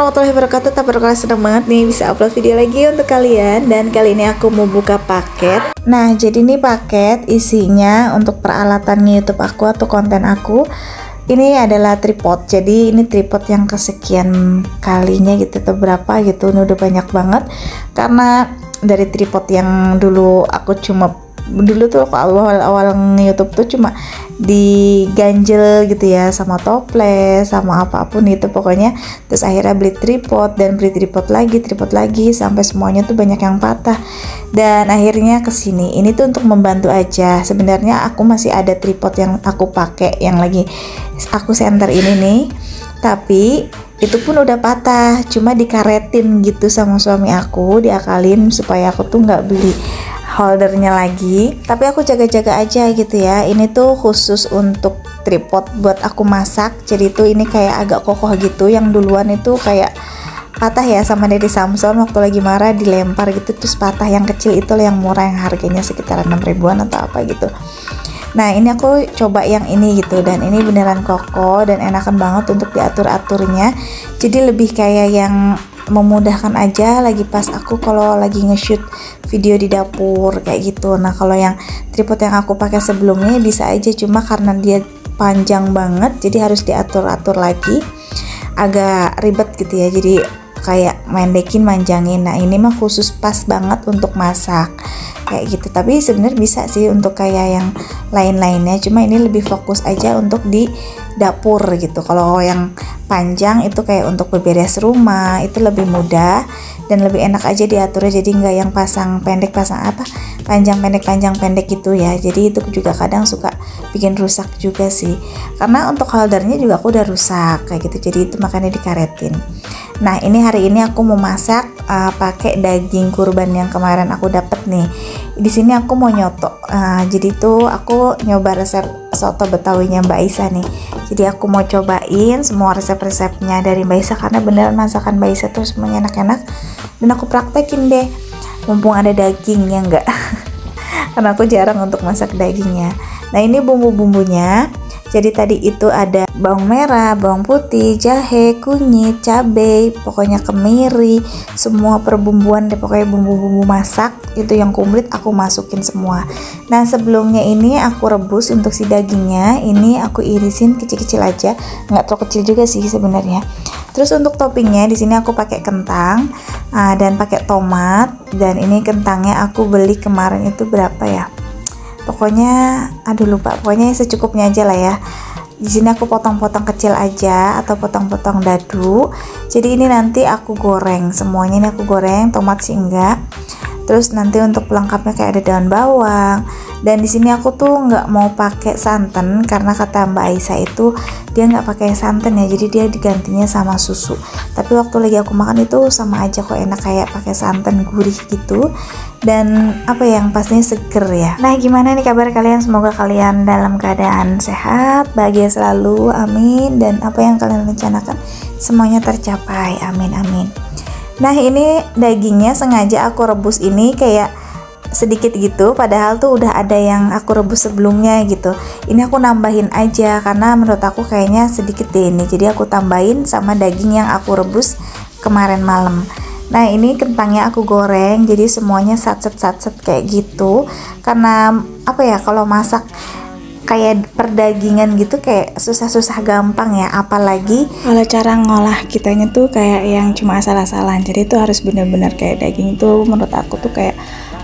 warahmatullahi wabarakatuh. Tabarakallah, senang banget nih bisa upload video lagi untuk kalian. Dan kali ini aku mau buka paket. Nah, jadi ini paket isinya untuk peralatan YouTube aku atau konten aku. Ini adalah tripod. Jadi ini tripod yang kesekian kalinya gitu atau berapa gitu. Ini udah banyak banget. Karena dari tripod yang dulu aku dulu tuh awal-awal YouTube tuh cuma diganjel gitu ya sama toples sama apapun itu pokoknya. Terus akhirnya beli tripod dan beli tripod lagi sampai semuanya tuh banyak yang patah. Dan akhirnya kesini ini tuh untuk membantu aja. Sebenarnya aku masih ada tripod yang aku pakai yang lagi aku center ini nih, tapi itu pun udah patah, cuma dikaretin gitu sama suami aku, diakalin supaya aku tuh nggak beli holdernya lagi. Tapi aku jaga-jaga aja gitu ya. Ini tuh khusus untuk tripod buat aku masak. Jadi tuh ini kayak agak kokoh gitu. Yang duluan itu kayak patah ya sama dari Samsung waktu lagi marah dilempar gitu terus patah. Yang kecil itu yang murah yang harganya sekitar 6 ribuan atau apa gitu. Nah, ini aku coba yang ini gitu, dan ini beneran kokoh dan enakan banget untuk diatur-aturnya. Jadi lebih kayak yang memudahkan aja lagi pas aku kalau lagi nge-shoot video di dapur kayak gitu. Nah, kalau yang tripod yang aku pakai sebelumnya bisa aja, cuma karena dia panjang banget jadi harus diatur-atur lagi, agak ribet gitu ya. Jadi kayak mendekin, manjangin. Nah, ini mah khusus pas banget untuk masak kayak gitu. Tapi sebenarnya bisa sih untuk kayak yang lain-lainnya, cuma ini lebih fokus aja untuk di dapur gitu. Kalau yang panjang itu kayak untuk beberes rumah, itu lebih mudah dan lebih enak aja diaturnya. Jadi nggak yang pasang pendek panjang pendek gitu ya. Jadi itu juga kadang suka bikin rusak juga sih, karena untuk holdernya juga aku udah rusak kayak gitu. Jadi itu makanya dikaretin. Nah, ini hari ini aku mau masak pakai daging kurban yang kemarin aku dapet nih. Di sini aku mau nyoto. Jadi tuh aku nyoba resep soto Betawinya Mbak Isa nih. Jadi aku mau cobain semua resep-resepnya dari Mbak Isa, karena beneran masakan Mbak Isa tuh semuanya enak-enak. Dan aku praktekin deh, mumpung ada dagingnya enggak. Karena aku jarang untuk masak dagingnya. Nah, ini bumbu-bumbunya. Jadi tadi itu ada bawang merah, bawang putih, jahe, kunyit, cabai, pokoknya kemiri, semua perbumbuan deh, pokoknya bumbu-bumbu masak itu yang komplit aku masukin semua. Nah, sebelumnya ini aku rebus untuk si dagingnya, ini aku irisin kecil-kecil aja, nggak terlalu kecil juga sih sebenarnya. Terus untuk toppingnya di sini aku pakai kentang dan pakai tomat, dan ini kentangnya aku beli kemarin itu berapa ya? Pokoknya lupa, pokoknya secukupnya aja lah ya. Di sini aku potong-potong kecil aja atau potong-potong dadu. Jadi ini nanti aku goreng semuanya, ini aku goreng, tomat sih enggak. Terus nanti untuk pelengkapnya kayak ada daun bawang. Dan di sini aku tuh nggak mau pakai santan karena kata Mbak Aisyah itu dia nggak pakai santan ya, jadi dia digantinya sama susu. Tapi waktu lagi aku makan itu sama aja kok, enak kayak pakai santan, gurih gitu. Dan apa yang pastinya seger ya. Nah, gimana nih kabar kalian? Semoga kalian dalam keadaan sehat, bahagia selalu, amin. Dan apa yang kalian rencanakan semuanya tercapai, amin amin. Nah, ini dagingnya sengaja aku rebus ini kayak sedikit gitu, padahal tuh udah ada yang aku rebus sebelumnya gitu. Ini aku nambahin aja karena menurut aku kayaknya sedikit deh ini, jadi aku tambahin sama daging yang aku rebus kemarin malam. Nah, ini kentangnya aku goreng, jadi semuanya satset kayak gitu. Karena apa ya, kalau masak kayak perdagingan gitu kayak susah-susah gampang ya, apalagi kalau cara ngolah kitanya tuh kayak yang cuma asal-asalan. Jadi itu harus bener-bener kayak daging tuh menurut aku tuh kayak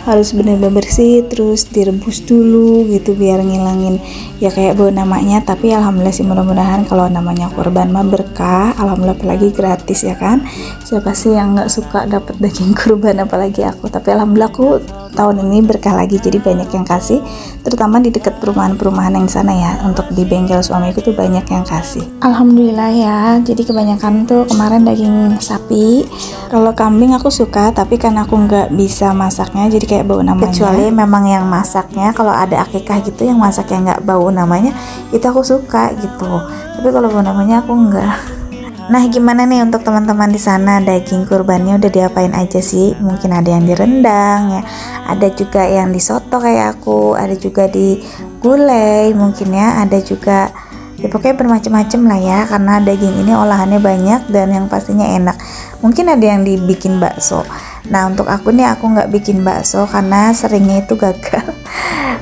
harus bener-bener bersih, terus direbus dulu gitu biar ngilangin ya kayak bau namanya. Tapi alhamdulillah sih, mudah-mudahan kalau namanya kurban mah berkah, alhamdulillah, apalagi gratis ya kan. Siapa sih yang nggak suka dapat daging kurban, apalagi aku. Tapi alhamdulillah aku tahun ini berkah lagi, jadi banyak yang kasih, terutama di dekat perumahan-perumahan yang sana ya. Untuk di bengkel suamiku tuh banyak yang kasih, alhamdulillah ya. Jadi kebanyakan tuh kemarin daging sapi. Kalau kambing aku suka, tapi kan aku nggak bisa masaknya jadi kayak bau namanya. Kecuali memang yang masaknya kalau ada akikah gitu yang masaknya nggak bau namanya, itu aku suka gitu. Tapi kalau bau namanya aku enggak. Nah, gimana nih untuk teman-teman di sana, daging kurbannya udah diapain aja sih? Mungkin ada yang direndang ya, ada juga yang disoto kayak aku, ada juga di gulai mungkin ya, ada juga Ya pokoknya bermacam-macam lah ya, karena daging ini olahannya banyak dan yang pastinya enak. Mungkin ada yang dibikin bakso. Nah untuk aku nih, aku nggak bikin bakso karena seringnya itu gagal.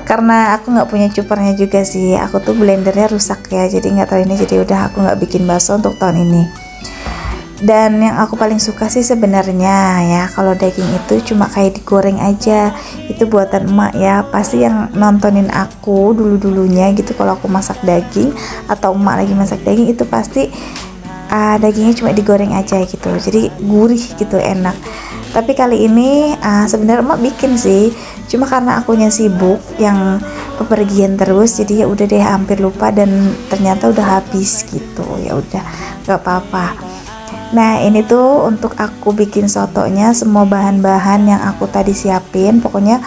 Karena aku nggak punya cupernya juga sih, aku tuh blendernya rusak ya, jadi nggak tahu ini, jadi udah aku nggak bikin bakso untuk tahun ini. Dan yang aku paling suka sih sebenarnya ya, kalau daging itu cuma kayak digoreng aja. Itu buatan emak ya, pasti yang nontonin aku dulu-dulunya gitu, kalau aku masak daging atau emak lagi masak daging itu pasti dagingnya cuma digoreng aja gitu, jadi gurih gitu, enak. Tapi kali ini sebenarnya emak bikin sih, cuma karena akunya sibuk yang bepergian terus, jadi ya udah deh hampir lupa dan ternyata udah habis gitu. Ya udah nggak apa-apa. Nah ini tuh untuk aku bikin sotonya, semua bahan-bahan yang aku tadi siapin. Pokoknya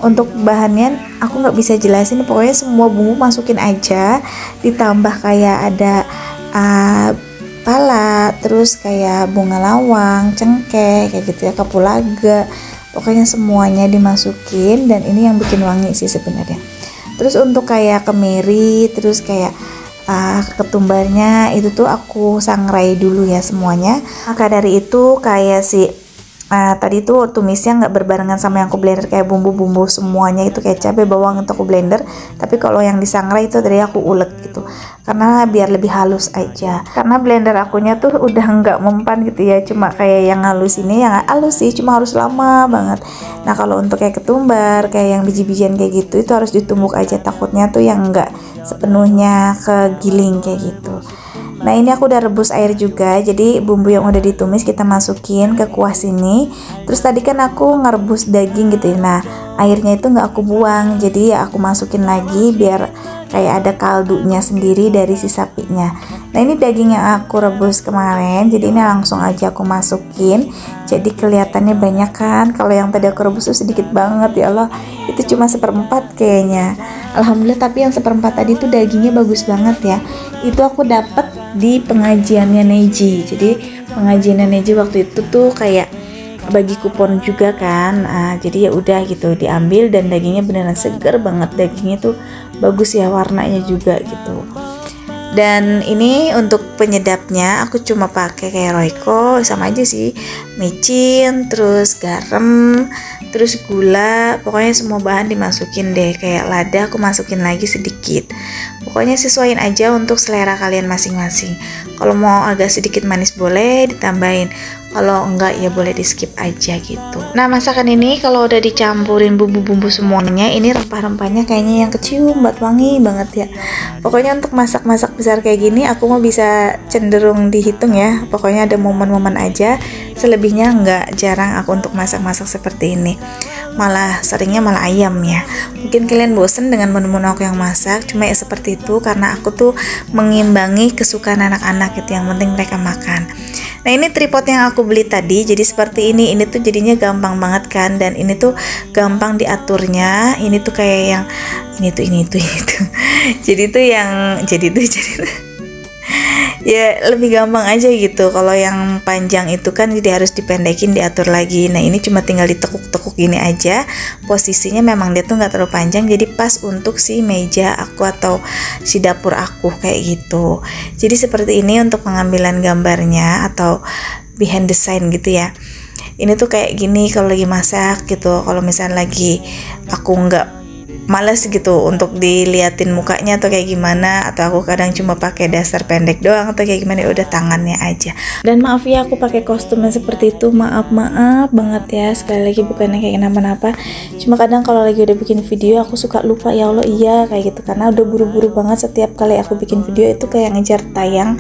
untuk bahannya aku nggak bisa jelasin, pokoknya semua bumbu masukin aja, ditambah kayak ada pala, terus kayak bunga lawang, cengkeh, kayak gitu ya, kapulaga. Pokoknya semuanya dimasukin, dan ini yang bikin wangi sih sebenarnya. Terus untuk kayak kemiri, terus kayak ketumbarnya itu tuh aku sangrai dulu ya semuanya. Maka dari itu kayak si tadi tuh tumisnya nggak berbarengan sama yang aku blender, kayak bumbu-bumbu semuanya itu kayak cabai bawang itu aku blender, tapi kalau yang disangrai itu tadi aku ulek gitu, karena biar lebih halus aja. Karena blender akunya tuh udah nggak mempan gitu ya, cuma kayak yang halus ini, yang halus sih cuma harus lama banget. Nah kalau untuk kayak ketumbar, kayak yang biji-bijian kayak gitu, itu harus ditumbuk aja, takutnya tuh yang nggak sepenuhnya kegiling kayak gitu. Nah ini aku udah rebus air juga, jadi bumbu yang udah ditumis kita masukin ke kuas ini. Terus tadi kan aku ngerebus daging gitu ya, nah airnya itu nggak aku buang, jadi ya aku masukin lagi biar kayak ada kaldunya sendiri dari si sapinya. Nah ini daging yang aku rebus kemarin, jadi ini langsung aja aku masukin, jadi kelihatannya banyak kan. Kalau yang tadi aku rebus tuh sedikit banget, ya Allah itu cuma 1/4 kayaknya. Alhamdulillah, tapi yang 1/4 tadi tuh dagingnya bagus banget ya. Itu aku dapet di pengajiannya Neji. Jadi pengajiannya Neji waktu itu tuh kayak bagi kupon juga kan. Jadi ya udah gitu diambil, dan dagingnya beneran seger banget, dagingnya tuh bagus ya, warnanya juga gitu. Dan ini untuk penyedapnya aku cuma pakai kayak Royco, sama aja sih, micin, terus garam, terus gula, pokoknya semua bahan dimasukin deh. Kayak lada aku masukin lagi sedikit. Pokoknya sesuaiin aja untuk selera kalian masing-masing. Kalau mau agak sedikit manis boleh ditambahin, kalau enggak ya boleh di skip aja gitu. Nah masakan ini kalau udah dicampurin bumbu-bumbu semuanya, ini rempah-rempahnya kayaknya yang kecium buat wangi banget ya. Pokoknya untuk masak-masak besar kayak gini aku mau bisa cenderung dihitung ya, pokoknya ada momen-momen aja. Selebihnya enggak, jarang aku untuk masak-masak seperti ini, malah seringnya malah ayam ya. Mungkin kalian bosen dengan menu-menu aku yang masak, cuma ya seperti itu, karena aku tuh mengimbangi kesukaan anak-anak gitu, yang penting mereka makan. Nah ini tripod yang aku beli tadi, jadi seperti ini tuh jadinya gampang banget kan, dan ini tuh gampang diaturnya. Ini tuh kayak yang ini tuh jadi tuh ya lebih gampang aja gitu. Kalau yang panjang itu kan jadi harus dipendekin, diatur lagi. Nah ini cuma tinggal ditekuk-tekuk gini aja, posisinya memang dia tuh nggak terlalu panjang, jadi pas untuk si meja aku atau si dapur aku kayak gitu. Jadi seperti ini untuk pengambilan gambarnya atau behind the scene gitu ya. Ini tuh kayak gini kalau lagi masak gitu. Kalau misalnya lagi aku nggak males gitu untuk diliatin mukanya atau kayak gimana, atau aku kadang cuma pakai dasar pendek doang atau kayak gimana, udah tangannya aja. Dan maaf ya aku pakai kostumnya seperti itu, maaf banget ya, sekali lagi bukannya kayak kenapa-napa, cuma kadang kalau lagi udah bikin video aku suka lupa, ya Allah iya kayak gitu, karena udah buru-buru banget. Setiap kali aku bikin video itu kayak ngejar tayang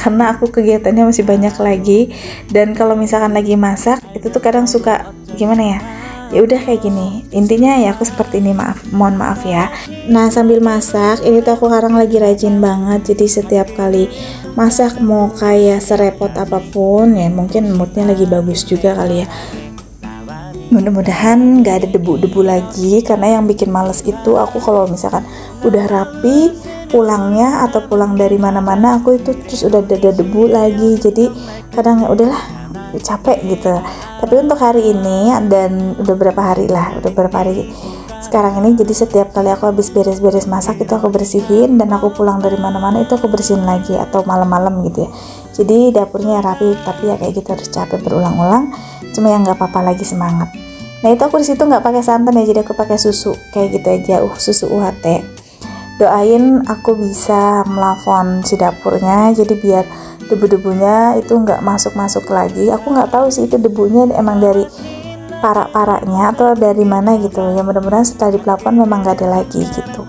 karena aku kegiatannya masih banyak lagi. Dan kalau misalkan lagi masak itu tuh kadang suka gimana ya udah kayak gini. Intinya ya aku seperti ini, mohon maaf ya. Nah sambil masak ini tuh aku sekarang lagi rajin banget, jadi setiap kali masak mau kayak serepot apapun ya, mungkin moodnya lagi bagus juga kali ya, mudah-mudahan gak ada debu-debu lagi. Karena yang bikin males itu aku kalau misalkan udah rapi pulangnya atau pulang dari mana-mana, aku itu terus udah ada debu lagi, jadi kadang ya udahlah capek gitu. Tapi untuk hari ini dan udah berapa hari sekarang ini. Jadi setiap kali aku habis beres-beres masak itu aku bersihin, dan aku pulang dari mana-mana itu aku bersihin lagi, atau malam-malam gitu ya. Jadi dapurnya rapi, tapi ya kayak gitu harus capek berulang-ulang. Cuma yang nggak apa-apa, lagi semangat. Nah itu aku disitu nggak pakai santan ya, jadi aku pakai susu kayak gitu aja, susu UHT. Doain aku bisa melafon si dapurnya, jadi biar debu-debunya itu nggak masuk-masuk lagi. Aku nggak tahu sih itu debunya emang dari parak-paraknya atau dari mana gitu ya. Mudah-mudahan setelah dipelafon memang nggak ada lagi gitu.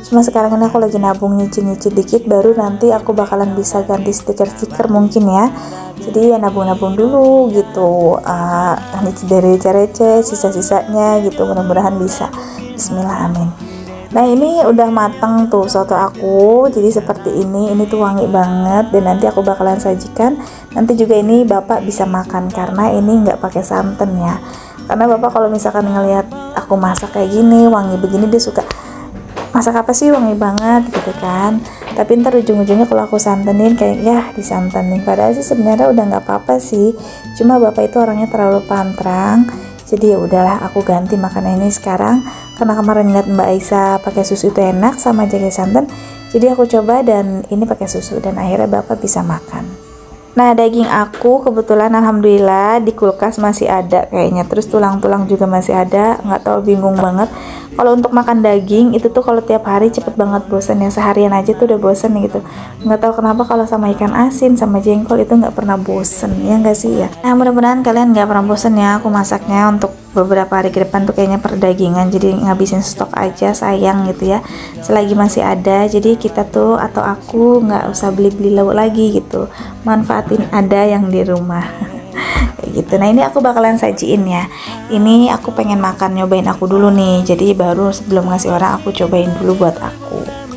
Cuma sekarang ini aku lagi nabung nyicil-nyicil dikit, baru nanti aku bakalan bisa ganti stiker-stiker mungkin ya. Jadi ya nabung-nabung dulu gitu, nyicil dari receh-receh, sisa-sisanya gitu, mudah-mudahan bisa. Bismillah, amin. Nah ini udah matang tuh soto aku, jadi seperti ini tuh wangi banget, dan nanti aku bakalan sajikan. Nanti juga ini bapak bisa makan karena ini nggak pakai santan ya. Karena bapak kalau misalkan ngelihat aku masak kayak gini, wangi begini, dia suka, masak apa sih wangi banget gitu kan. Tapi ntar ujung-ujungnya kalau aku santenin kayak ya disantenin, padahal sih sebenarnya udah nggak apa-apa sih. Cuma bapak itu orangnya terlalu pantrang, jadi ya udahlah aku ganti makan ini sekarang. Karena kemarin lihat Mbak Aisyah pakai susu itu enak sama jahe santan, jadi aku coba dan ini pakai susu, dan akhirnya bapak bisa makan. Nah daging aku kebetulan alhamdulillah di kulkas masih ada kayaknya, terus tulang-tulang juga masih ada, nggak tahu, bingung banget. Kalau untuk makan daging itu tuh kalau tiap hari cepet banget bosan ya, seharian aja tuh udah bosan gitu. Nggak tahu kenapa kalau sama ikan asin sama jengkol itu nggak pernah bosen, ya nggak sih ya. Nah mudah-mudahan kalian nggak pernah bosen ya aku masaknya. Untuk beberapa hari ke depan tuh kayaknya perdagingan, jadi ngabisin stok aja, sayang gitu ya, selagi masih ada. Jadi kita tuh atau aku nggak usah beli-beli lauk lagi gitu, manfaatin ada yang di rumah. Kayak gitu. Nah ini aku bakalan sajiin ya, ini aku pengen makan, nyobain aku dulu nih, jadi baru sebelum ngasih orang aku cobain dulu buat aku.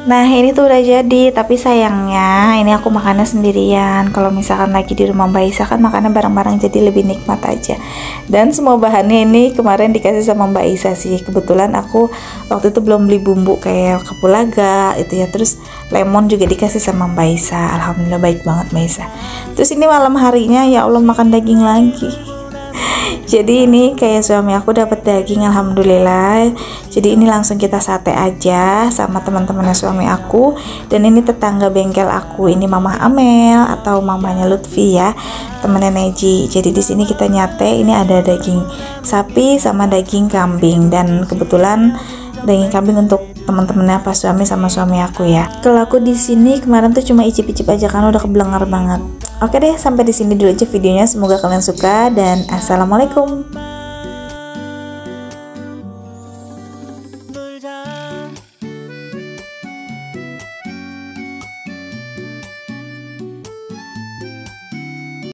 Nah ini tuh udah jadi, tapi sayangnya ini aku makannya sendirian. Kalau misalkan lagi di rumah Mbak Isa kan makannya bareng-bareng, jadi lebih nikmat aja. Dan semua bahannya ini kemarin dikasih sama Mbak Isa sih. Kebetulan aku waktu itu belum beli bumbu kayak kapulaga itu ya, terus lemon juga dikasih sama Mbak Isa. Alhamdulillah baik banget Mbak Isa. Terus ini malam harinya ya Allah makan daging lagi. Jadi ini kayak suami aku dapat daging, alhamdulillah. Jadi ini langsung kita sate aja sama teman-temannya suami aku. Dan ini tetangga bengkel aku, ini Mama Amel atau mamanya Lutfi ya, temennya Neji. Jadi di sini kita nyate, ini ada daging sapi sama daging kambing, dan kebetulan daging kambing untuk teman-temannya pas suami sama suami aku ya. Kalau aku di sini kemarin tuh cuma icip-icip aja karena udah kebelengar banget. Oke deh, sampai di sini dulu aja videonya. Semoga kalian suka dan assalamualaikum.